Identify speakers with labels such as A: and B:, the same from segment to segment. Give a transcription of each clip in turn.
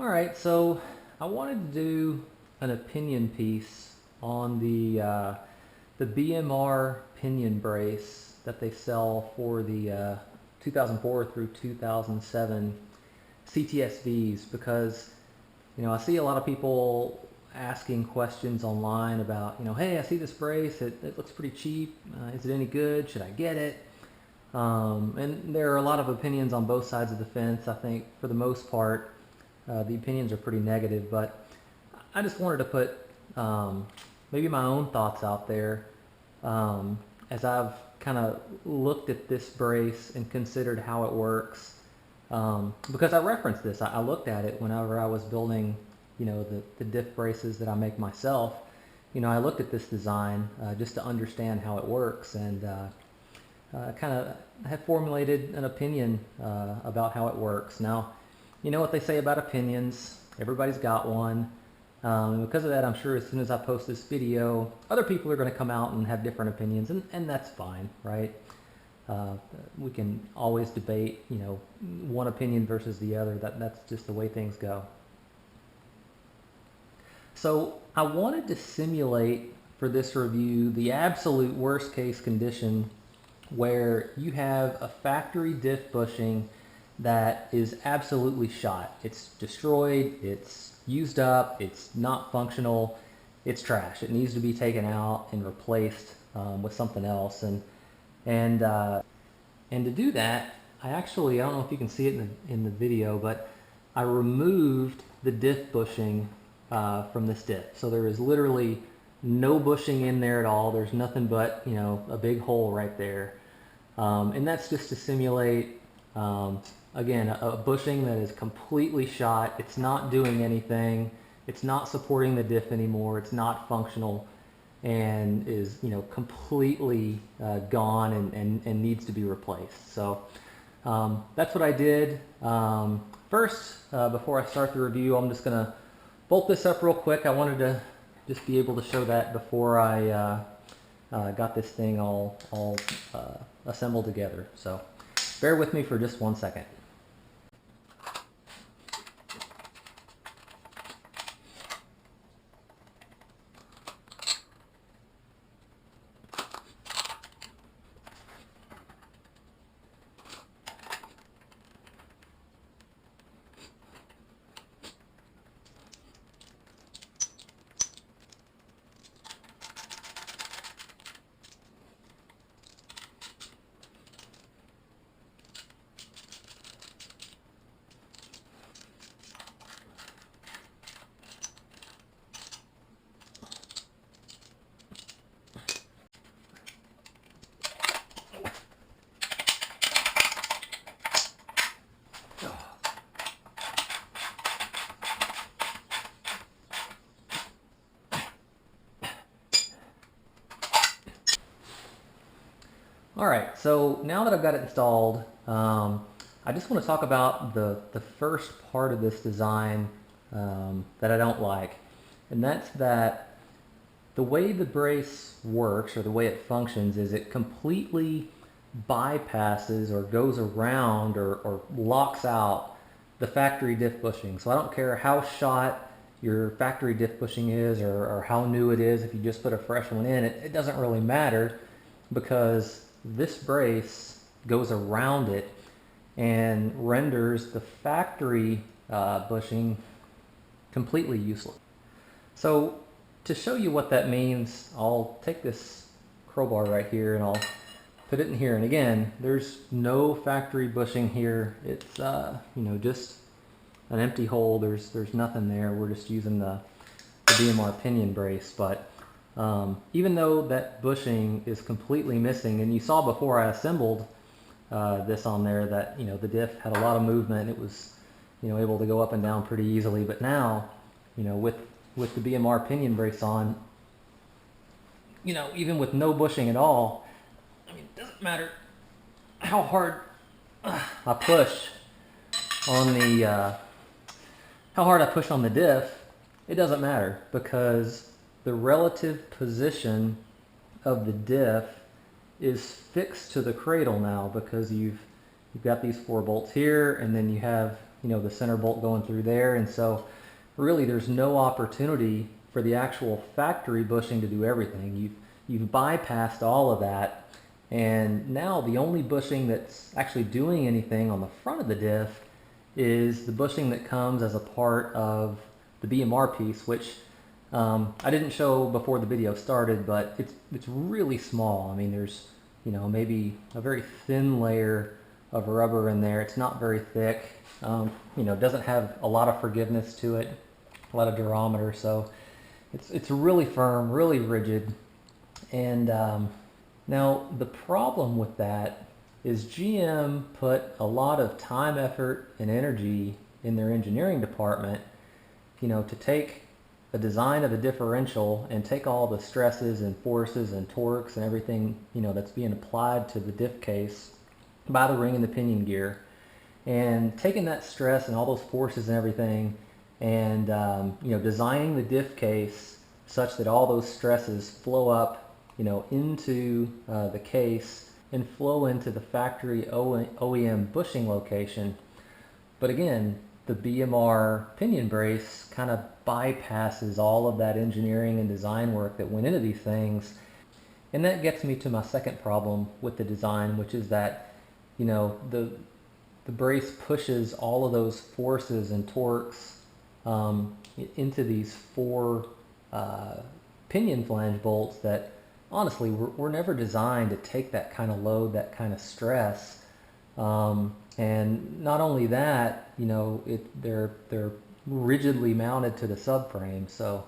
A: Alright, so I wanted to do an opinion piece on the BMR Pinion brace that they sell for the 2004 through 2007 CTS-Vs, because I see a lot of people asking questions online about, hey, I see this brace, it looks pretty cheap, is it any good, should I get it? And there are a lot of opinions on both sides of the fence. I think for the most part the opinions are pretty negative, but I just wanted to put maybe my own thoughts out there as I've kind of looked at this brace and considered how it works, because I referenced this. I looked at it whenever I was building the diff braces that I make myself. I looked at this design just to understand how it works, and kind of have formulated an opinion about how it works. Now, you know what they say about opinions. Everybody's got one. Because of that, I'm sure as soon as I post this video, other people are going to come out and have different opinions, and that's fine, right? We can always debate, one opinion versus the other. That's just the way things go. So I wanted to simulate for this review the absolute worst case condition where you have a factory diff bushing that is absolutely shot. It's destroyed, it's used up, it's not functional, it's trash. It needs to be taken out and replaced with something else. And to do that, I don't know if you can see it in the video, but I removed the diff bushing from this diff. So there is literally no bushing in there at all. There's nothing but a big hole right there, and that's just to simulate again a bushing that is completely shot. It's not doing anything. It's not supporting the diff anymore. It's not functional, and is completely gone and needs to be replaced. So that's what I did. First, before I start the review, I'm just gonna bolt this up real quick. I wanted to just be able to show that before I got this thing all assembled together. So bear with me for just 1 second. Alright, so now that I've got it installed, I just want to talk about the first part of this design that I don't like. And that's that the way the brace works, or the way it functions, is it completely bypasses or goes around or locks out the factory diff bushing. So I don't care how shot your factory diff bushing is or how new it is. If you just put a fresh one in, it doesn't really matter, because this brace goes around it and renders the factory bushing completely useless. So to show you what that means, I'll take this crowbar right here and I'll put it in here. And again, there's no factory bushing here. It's just an empty hole. There's nothing there. We're just using the BMR Pinion brace. But even though that bushing is completely missing, and you saw before I assembled this on there that the diff had a lot of movement. It was able to go up and down pretty easily. But now with the BMR Pinion brace on, even with no bushing at all, I mean, it doesn't matter how hard I push on the diff. It doesn't matter, because the relative position of the diff is fixed to the cradle now, because you've got these 4 bolts here, and then you have the center bolt going through there. And so really there's no opportunity for the actual factory bushing to do everything. You've bypassed all of that, and now the only bushing that's actually doing anything on the front of the diff is the bushing that comes as a part of the BMR piece, which I didn't show before the video started, but it's really small. I mean, there's maybe a very thin layer of rubber in there. It's not very thick. Doesn't have a lot of forgiveness to it, a lot of durometer, so it's really firm, really rigid. And now the problem with that is GM put a lot of time, effort, and energy in their engineering department, to take the design of a differential and take all the stresses and forces and torques and everything, that's being applied to the diff case by the ring and the pinion gear, and taking that stress and all those forces and everything, and designing the diff case such that all those stresses flow up, into the case and flow into the factory OEM bushing location. But again, the BMR pinion brace kind of bypasses all of that engineering and design work that went into these things. And that gets me to my second problem with the design, which is that, the brace pushes all of those forces and torques into these four pinion flange bolts that honestly were never designed to take that kind of load, that kind of stress. And not only that, they're rigidly mounted to the subframe, so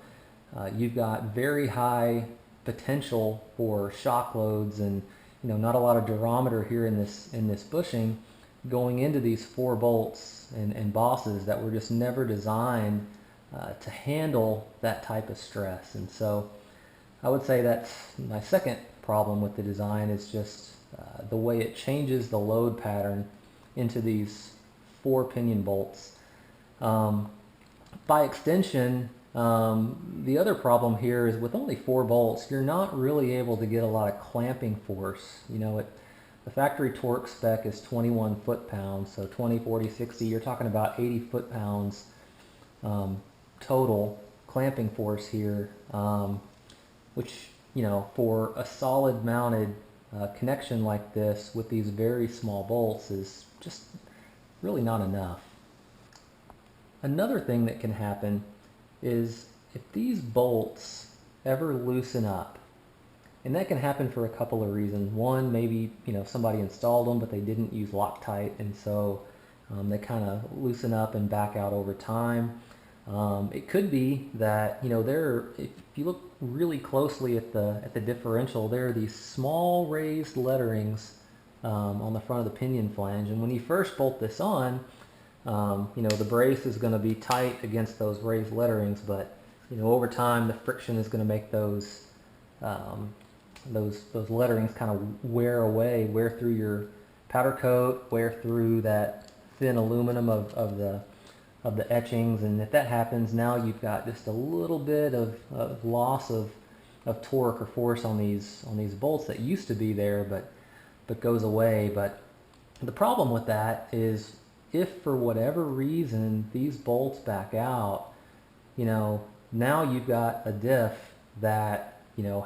A: you've got very high potential for shock loads, and not a lot of durometer here in this bushing going into these four bolts and bosses that were just never designed to handle that type of stress. And so I would say that's my second problem with the design, is just the way it changes the load pattern into these four pinion bolts. By extension, the other problem here is with only four bolts, you're not really able to get a lot of clamping force. The factory torque spec is 21 foot-pounds, so 20, 40, 60, you're talking about 80 foot-pounds total clamping force here, which, for a solid mounted connection like this with these very small bolts is just really not enough. Another thing that can happen is if these bolts ever loosen up, and that can happen for a couple of reasons. One, maybe somebody installed them but they didn't use Loctite, and so they kind of loosen up and back out over time. It could be that if you look really closely at the differential, there are these small raised letterings on the front of the pinion flange, and when you first bolt this on, the brace is going to be tight against those raised letterings, but over time the friction is going to make those letterings kind of wear through your powder coat, wear through that thin aluminum of the etchings, and if that happens, now you've got just a little bit of loss of torque or force on these bolts that used to be there but goes away. But the problem with that is, if for whatever reason these bolts back out, now you've got a diff that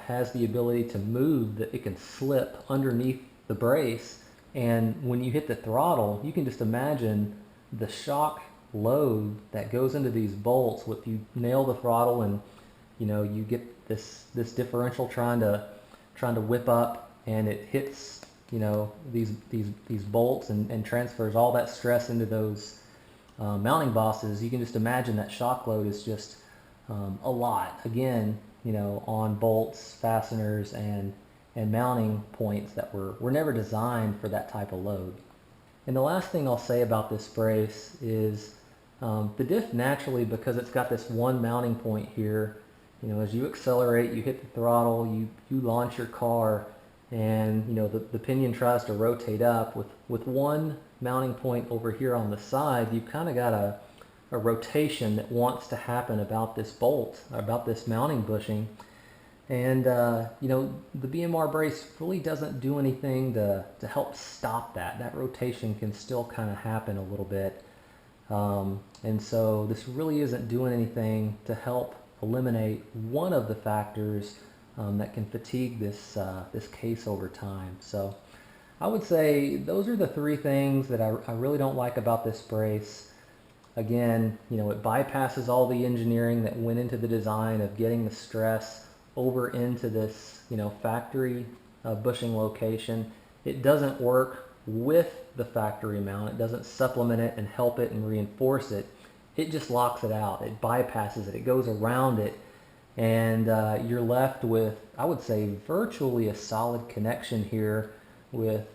A: has the ability to move, that it can slip underneath the brace, and when you hit the throttle, you can just imagine the shock load that goes into these bolts. If you nail the throttle and you get this differential trying to whip up, and it hits these bolts and transfers all that stress into those mounting bosses, you can just imagine that shock load is just a lot, again, on bolts, fasteners, and mounting points that were never designed for that type of load. And the last thing I'll say about this brace is the diff naturally, because it's got this one mounting point here, as you accelerate, you hit the throttle, you launch your car, and the pinion tries to rotate up. With one mounting point over here on the side, you've kind of got a rotation that wants to happen about this bolt, about this mounting bushing. And the BMR brace really doesn't do anything to help stop that. That rotation can still kind of happen a little bit. And so this really isn't doing anything to help eliminate one of the factors that can fatigue this case over time. So I would say those are the three things that I really don't like about this brace. Again, it bypasses all the engineering that went into the design of getting the stress over into this, factory bushing location. It doesn't work with the factory mount. It doesn't supplement it and help it and reinforce it. It just locks it out. It bypasses it. It goes around it. And you're left with, I would say, virtually a solid connection here with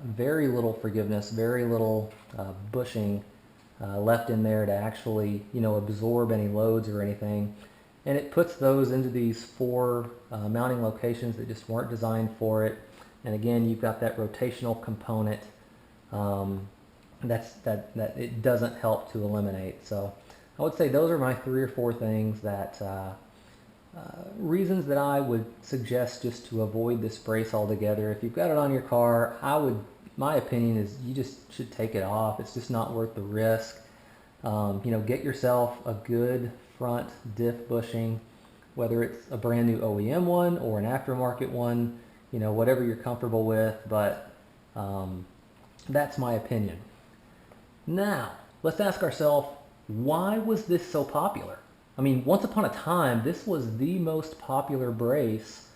A: very little forgiveness, very little bushing left in there to actually, absorb any loads or anything. And it puts those into these four mounting locations that just weren't designed for it. And again, you've got that rotational component that it doesn't help to eliminate. So I would say those are my 3 or 4 things that reasons that I would suggest just to avoid this brace altogether. If you've got it on your car, my opinion is you just should take it off. It's just not worth the risk. Get yourself a good front diff bushing, whether it's a brand new OEM one or an aftermarket one, whatever you're comfortable with, but that's my opinion. Now, let's ask ourselves, why was this so popular? I mean, once upon a time, this was the most popular brace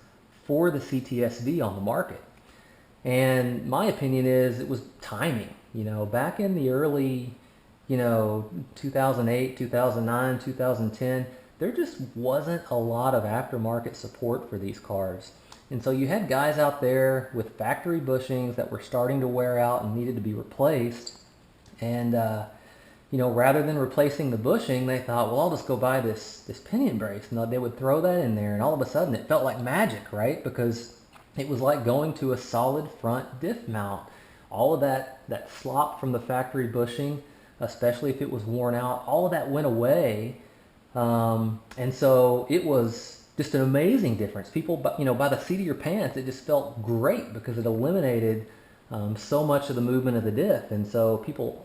A: for the CTS-V on the market. And my opinion is it was timing. Back in the early, 2008, 2009, 2010, there just wasn't a lot of aftermarket support for these cars. And so you had guys out there with factory bushings that were starting to wear out and needed to be replaced. And, rather than replacing the bushing, they thought, well, I'll just go buy this pinion brace. And they would throw that in there, and all of a sudden it felt like magic, right? Because it was like going to a solid front diff mount. All of that slop from the factory bushing, especially if it was worn out, all of that went away. And so it was just an amazing difference. People, by the seat of your pants, it just felt great because it eliminated so much of the movement of the diff. And so people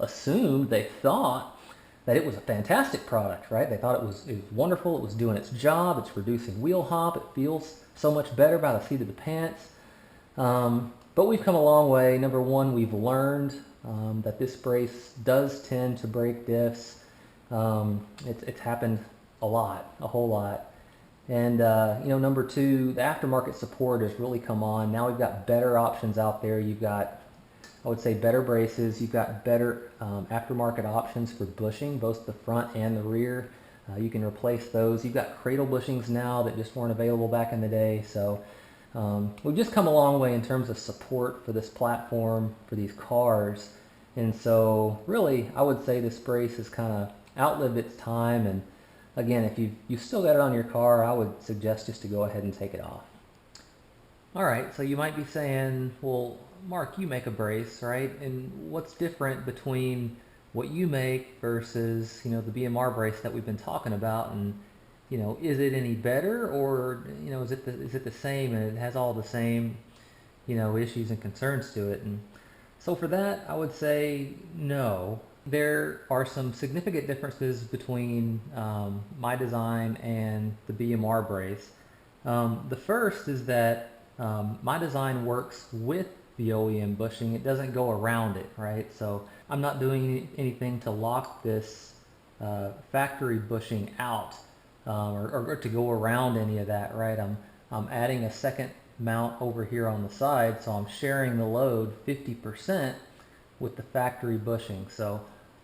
A: they thought that it was a fantastic product, right? They thought it was wonderful. It was doing its job. It's reducing wheel hop. It feels so much better by the seat of the pants. But we've come a long way. Number one, we've learned that this brace does tend to break diffs. It's happened a whole lot. And, number two, the aftermarket support has really come on. Now we've got better options out there. You've got, I would say, better braces. You've got better aftermarket options for bushing, both the front and the rear. You can replace those. You've got cradle bushings now that just weren't available back in the day. So we've just come a long way in terms of support for this platform, for these cars. And so really, I would say this brace has kind of outlived its time. And again, if you've still got it on your car, I would suggest just to go ahead and take it off. All right, so you might be saying, well, Mark, you make a brace, right? And what's different between what you make versus, the BMR brace that we've been talking about? And, is it any better, or, is it the same and it has all the same, issues and concerns to it? And so for that, I would say no. There are some significant differences between my design and the BMR brace. The first is that my design works with the OEM bushing. It doesn't go around it, right? So I'm not doing anything to lock this factory bushing out or to go around any of that, right? I'm adding a second mount over here on the side, so I'm sharing the load 50% with the factory bushing. So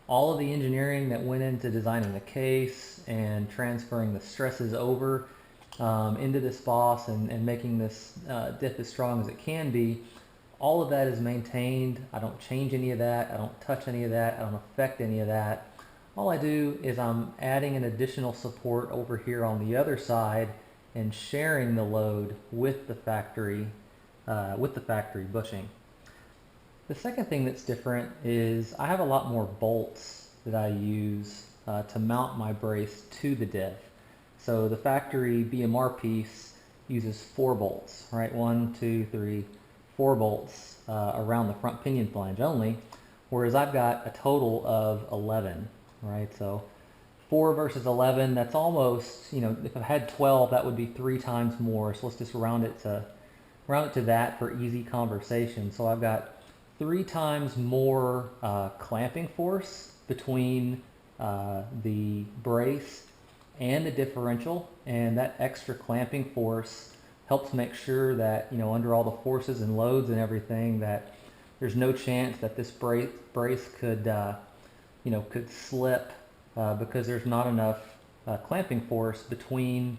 A: all of the engineering that went into designing the case and transferring the stresses over into this boss and making this diff as strong as it can be, all of that is maintained. I don't change any of that. I don't touch any of that. I don't affect any of that. All I do is I'm adding an additional support over here on the other side and sharing the load with the factory bushing. The second thing that's different is I have a lot more bolts that I use to mount my brace to the diff. So the factory BMR piece uses 4 bolts, right? 1, 2, 3, 4 bolts around the front pinion flange only, whereas I've got a total of 11. right? So 4 versus 11, that's almost, you know, if I had 12, that would be 3 times more. So let's just round it to that for easy conversation. So I've got 3 times more clamping force between the brace and the differential, and that extra clamping force helps make sure that, you know, under all the forces and loads and everything, that there's no chance that this brace could, you know, could slip because there's not enough clamping force between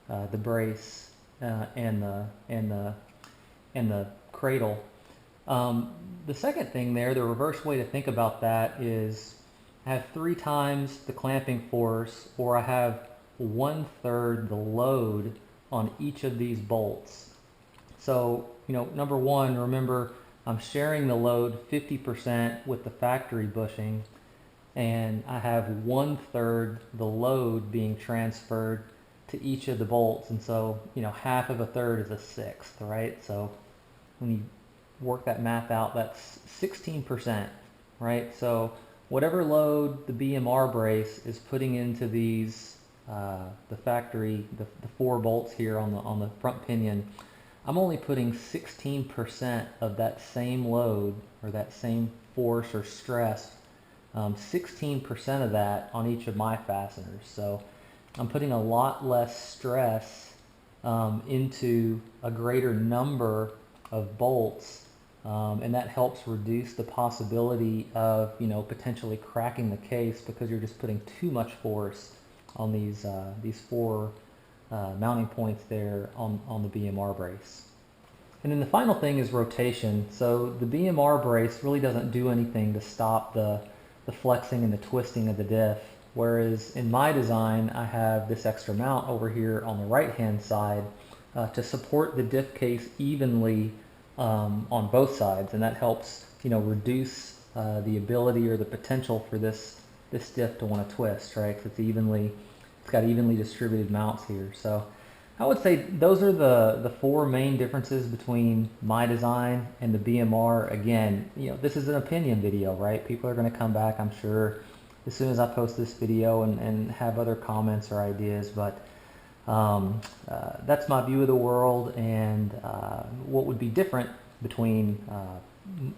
A: the brace and the cradle. The second thing there, the reverse way to think about that is I have 3 times the clamping force, or I have 1/3 the load on each of these bolts. So, you know, number one, remember I'm sharing the load 50% with the factory bushing, and I have 1/3 the load being transferred to each of the bolts. And so, you know, half of a third is a sixth, right? So when you work that math out, that's 16%, right? So whatever load the BMR brace is putting into these, the factory, the 4 bolts here on the front pinion, I'm only putting 16% of that same load, or that same force or stress, 16% of that on each of my fasteners. So I'm putting a lot less stress into a greater number of bolts, and that helps reduce the possibility of, you know, potentially cracking the case, because you're just putting too much force on these 4 mounting points there on the BMR brace. And then the final thing is rotation. So the BMR brace really doesn't do anything to stop the flexing and the twisting of the diff, whereas in my design I have this extra mount over here on the right hand side to support the diff case evenly on both sides, and that helps, you know, reduce the ability or the potential for this diff to want to twist, right? Because it's got evenly distributed mounts here. So I would say those are the 4 main differences between my design and the BMR. Again, you know, this is an opinion video, right? People are going to come back, I'm sure, as soon as I post this video and have other comments or ideas, but that's my view of the world, and what would be different between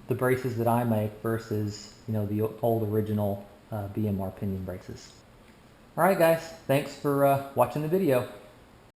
A: the braces that I make versus, you know, the old original BMR pinion braces. All right, guys, thanks for watching the video.